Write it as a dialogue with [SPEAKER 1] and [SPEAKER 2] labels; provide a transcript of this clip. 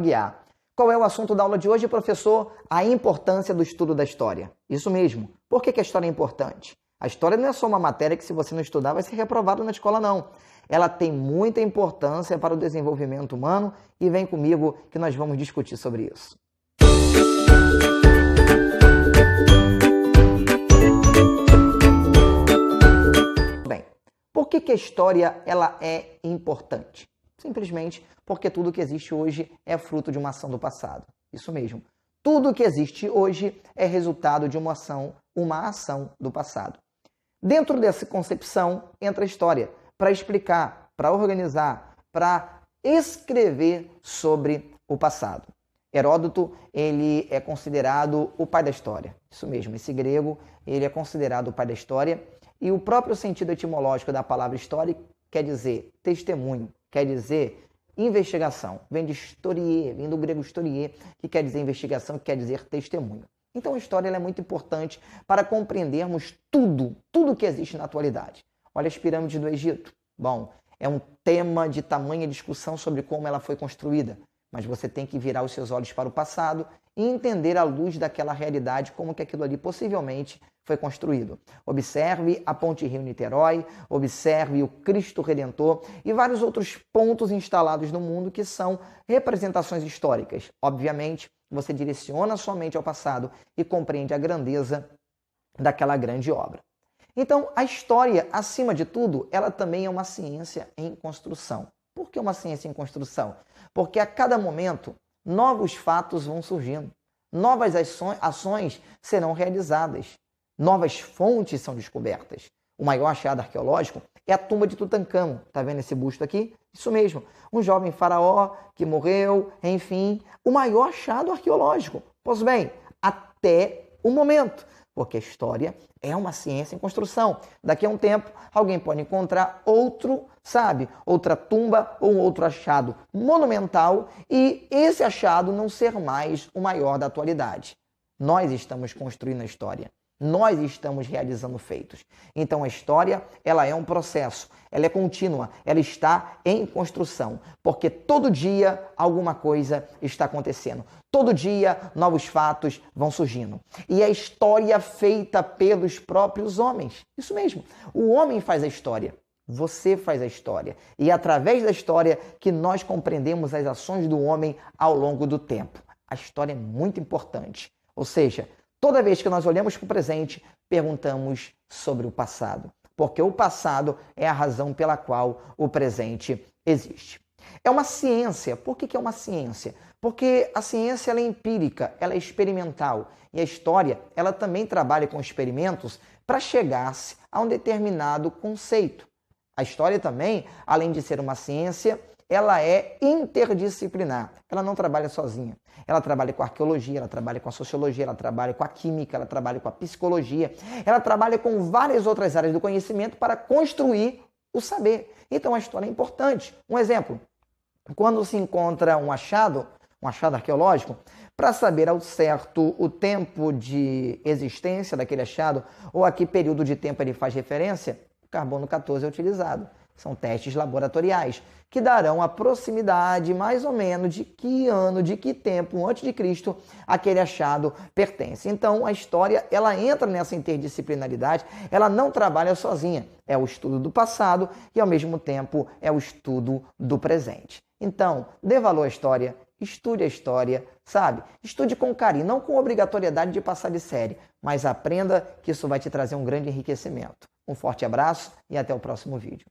[SPEAKER 1] guiar. Qual é o assunto da aula de hoje, professor? A importância do estudo da história. Isso mesmo. Por que a história é importante? A história não é só uma matéria que, se você não estudar, vai ser reprovado na escola, não. Ela tem muita importância para o desenvolvimento humano e vem comigo que nós vamos discutir sobre isso. Bem, por que a história ela é importante? Simplesmente porque tudo que existe hoje é fruto de uma ação do passado. Isso mesmo. Tudo que existe hoje é resultado de uma ação do passado. Dentro dessa concepção entra a história, para explicar, para organizar, para escrever sobre o passado. Heródoto, ele é considerado o pai da história. Isso mesmo, esse grego, ele é considerado o pai da história. E o próprio sentido etimológico da palavra história quer dizer testemunho, quer dizer investigação. Vem de historier, vem do grego historier, que quer dizer investigação, que quer dizer testemunho. Então a história é muito importante para compreendermos tudo que existe na atualidade. Olha as pirâmides do Egito. Bom, é um tema de tamanha discussão sobre como ela foi construída, mas você tem que virar os seus olhos para o passado e entender à luz daquela realidade como que aquilo ali possivelmente foi construído. Observe a Ponte Rio-Niterói, observe o Cristo Redentor e vários outros pontos instalados no mundo que são representações históricas. Obviamente, você direciona sua mente ao passado e compreende a grandeza daquela grande obra. Então, a história, acima de tudo, ela também é uma ciência em construção. Por que uma ciência em construção? Porque a cada momento, novos fatos vão surgindo, novas ações serão realizadas, novas fontes são descobertas. O maior achado arqueológico é a tumba de Tutancâmon. Está vendo esse busto aqui? Isso mesmo, um jovem faraó que morreu, enfim, o maior achado arqueológico. Pois bem, até o momento, porque a história é uma ciência em construção. Daqui a um tempo, alguém pode encontrar outra tumba ou um outro achado monumental e esse achado não ser mais o maior da atualidade. Nós estamos construindo a história. Nós estamos realizando feitos. Então a história, ela é um processo, ela é contínua, ela está em construção, porque todo dia alguma coisa está acontecendo. Todo dia novos fatos vão surgindo. E a história feita pelos próprios homens. Isso mesmo, o homem faz a história. Você faz a história. E é através da história que nós compreendemos as ações do homem ao longo do tempo. A história é muito importante. Ou seja, toda vez que nós olhamos para o presente, perguntamos sobre o passado. Porque o passado é a razão pela qual o presente existe. É uma ciência. Por que é uma ciência? Porque a ciência ela é empírica, ela é experimental. E a história ela também trabalha com experimentos para chegar-se a um determinado conceito. A história também, além de ser uma ciência, ela é interdisciplinar. Ela não trabalha sozinha. Ela trabalha com a arqueologia, ela trabalha com a sociologia, ela trabalha com a química, ela trabalha com a psicologia. Ela trabalha com várias outras áreas do conhecimento para construir o saber. Então a história é importante. Um exemplo, quando se encontra um achado arqueológico, para saber ao certo o tempo de existência daquele achado ou a que período de tempo ele faz referência, o carbono 14 é utilizado. São testes laboratoriais que darão a proximidade mais ou menos de que ano, de que tempo antes de Cristo aquele achado pertence. Então a história ela entra nessa interdisciplinaridade, ela não trabalha sozinha. É o estudo do passado e ao mesmo tempo é o estudo do presente. Então, dê valor à história, estude a história, Estude com carinho, não com obrigatoriedade de passar de série, mas aprenda que isso vai te trazer um grande enriquecimento. Um forte abraço e até o próximo vídeo.